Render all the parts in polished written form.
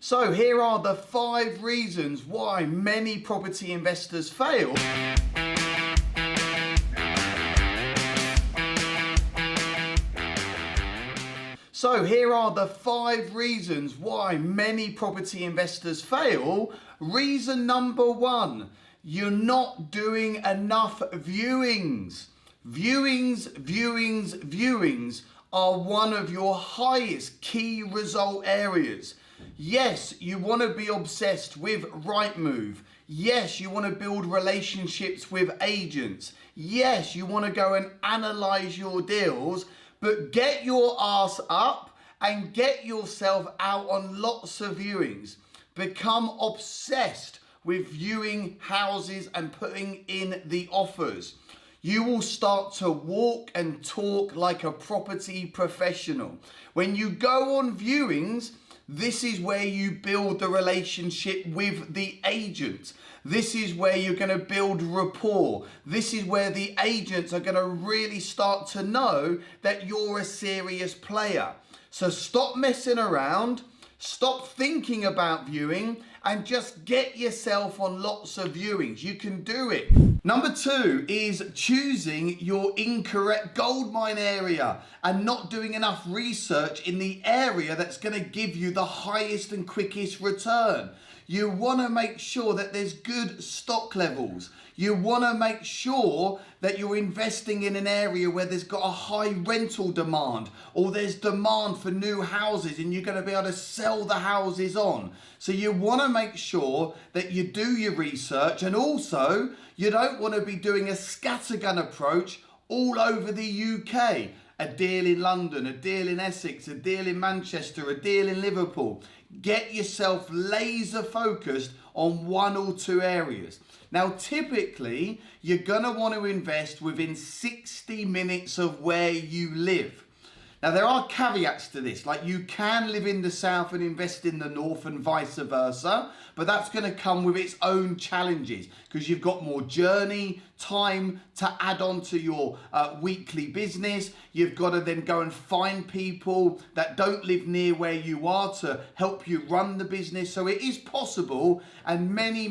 So here are the 5 reasons why many property investors fail. So here are the 5 reasons why many property investors fail. Reason number 1, you're not doing enough viewings. Viewings are one of your highest key result areas. Yes, you want to be obsessed with Rightmove. Yes, you want to build relationships with agents. Yes, you want to go and analyze your deals, but get your ass up and get yourself out on lots of viewings. Become obsessed with viewing houses and putting in the offers. You will start to walk and talk like a property professional. When you go on viewings, this is where you build the relationship with the agent. This is where you're going to build rapport. This is where the agents are going to really start to know that you're a serious player. So stop messing around, stop thinking about viewing, and just get yourself on lots of viewings. You can do it. Number 2 is choosing your incorrect goldmine area and not doing enough research in the area that's going to give you the highest and quickest return. You want to make sure that there's good stock levels. You want to make sure that you're investing in an area where there's got a high rental demand, or there's demand for new houses and you're going to be able to sell the houses on. So you want to make sure that you do your research, and also you don't want to be doing a scattergun approach all over the UK. A deal in London, a deal in Essex, a deal in Manchester, a deal in Liverpool. Get yourself laser focused on 1 or 2 areas. Now, typically, you're going to want to invest within 60 minutes of where you live. Now, there are caveats to this, like you can live in the south and invest in the north and vice versa, but that's going to come with its own challenges because you've got more journey time to add on to your weekly business. You've got to then go and find people that don't live near where you are to help you run the business. So it is possible, and many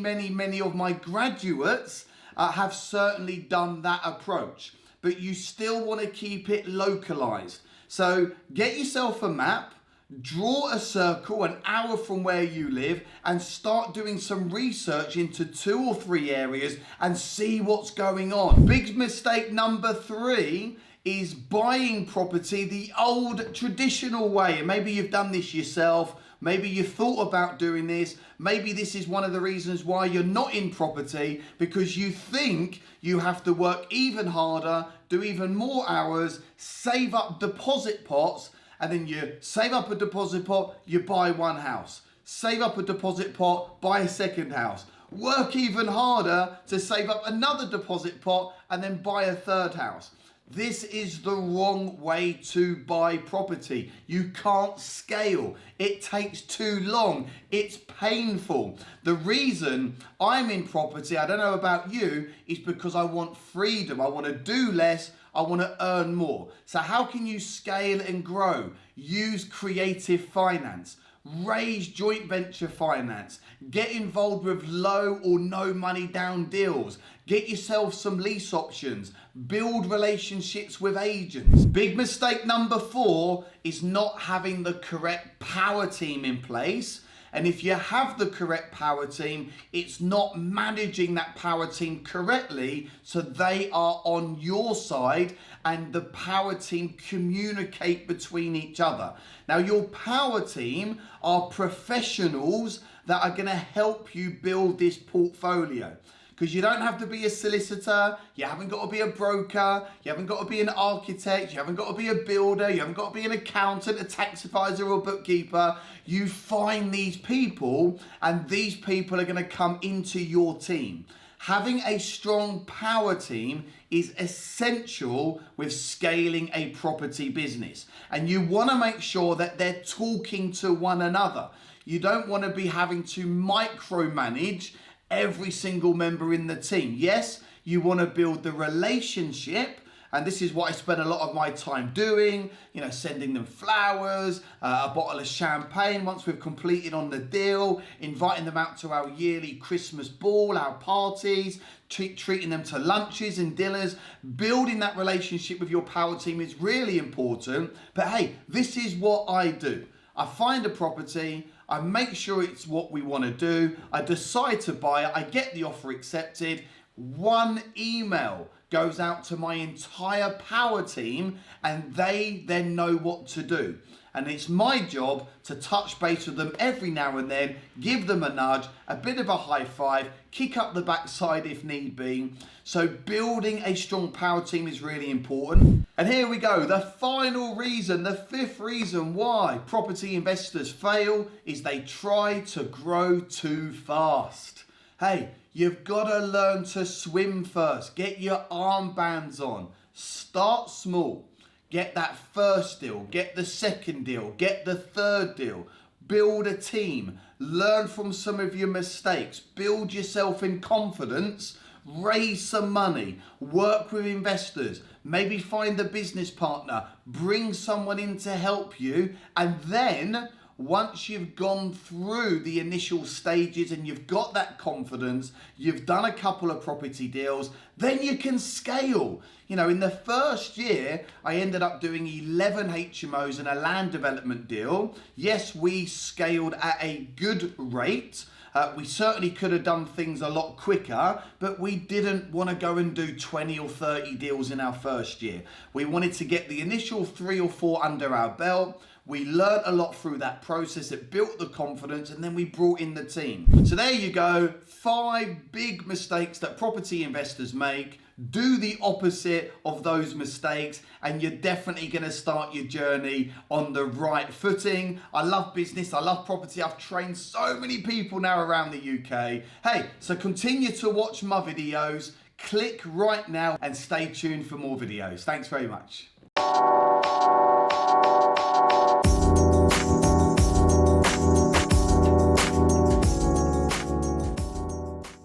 of my graduates have certainly done that approach, but you still want to keep it localized. So get yourself a map, draw a circle an hour from where you live, and start doing some research into 2 or 3 areas and see what's going on. Big mistake number 3 is buying property the old traditional way. And maybe you've done this yourself. Maybe you've thought about doing this. Maybe this is one of the reasons why you're not in property, because you think you have to work even harder, do even more hours, save up deposit pots, and then you save up a deposit pot, you buy 1 house. Save up a deposit pot, buy a 2nd house. Work even harder to save up another deposit pot and then buy a 3rd house. This is the wrong way to buy property. You can't scale. It takes too long. It's painful. The reason I'm in property, I don't know about you, is because I want freedom. I want to do less. I want to earn more. So how can you scale and grow? Use creative finance. Raise joint venture finance. Get involved with low or no money down deals. Get yourself some lease options. Build relationships with agents. Big mistake number 4 is not having the correct power team in place. And if you have the correct power team, it's not managing that power team correctly so they are on your side and the power team communicate between each other. Now, your power team are professionals that are going to help you build this portfolio. Because you don't have to be a solicitor, you haven't got to be a broker, you haven't got to be an architect, you haven't got to be a builder, you haven't got to be an accountant, a tax advisor or bookkeeper. You find these people and these people are going to come into your team. Having a strong power team is essential with scaling a property business. And you want to make sure that they're talking to one another. You don't want to be having to micromanage every single member in the team. Yes, you want to build the relationship And this is what I spend a lot of my time doing, you know, sending them flowers, a bottle of champagne once we've completed on the deal, inviting them out to our yearly Christmas ball, our parties, treating them to lunches and dinners. Building that relationship with your power team is really important. But hey, this is what I do. I find a property, I make sure it's what we want to do, I decide to buy it, I get the offer accepted, one email goes out to my entire power team and they then know what to do. And it's my job to touch base with them every now and then, give them a nudge, a bit of a high five, kick up the backside if need be. So building a strong power team is really important. And here we go, the final reason, the fifth reason why property investors fail is they try to grow too fast. Hey, you've got to learn to swim first. Get your armbands on. Start small. Get that first deal, get the second deal, get the third deal. Build a team. Learn from some of your mistakes. Build yourself in confidence. Raise some money. Work with investors. Maybe find a business partner. Bring someone in to help you. And then once you've gone through the initial stages and you've got that confidence, you've done a couple of property deals, then you can scale. You know, in the first year, I ended up doing 11 HMOs and a land development deal. Yes, we scaled at a good rate. We certainly could have done things a lot quicker, but we didn't want to go and do 20 or 30 deals in our first year. We wanted to get the initial 3 or 4 under our belt. We learned a lot through that process. It built the confidence, and then we brought in the team. So there you go, 5 big mistakes that property investors make. Do the opposite of those mistakes and you're definitely going to start your journey on the right footing. I love business. I love property. I've trained so many people now around the UK. Hey, so continue to watch my videos. Click right now and stay tuned for more videos. Thanks very much.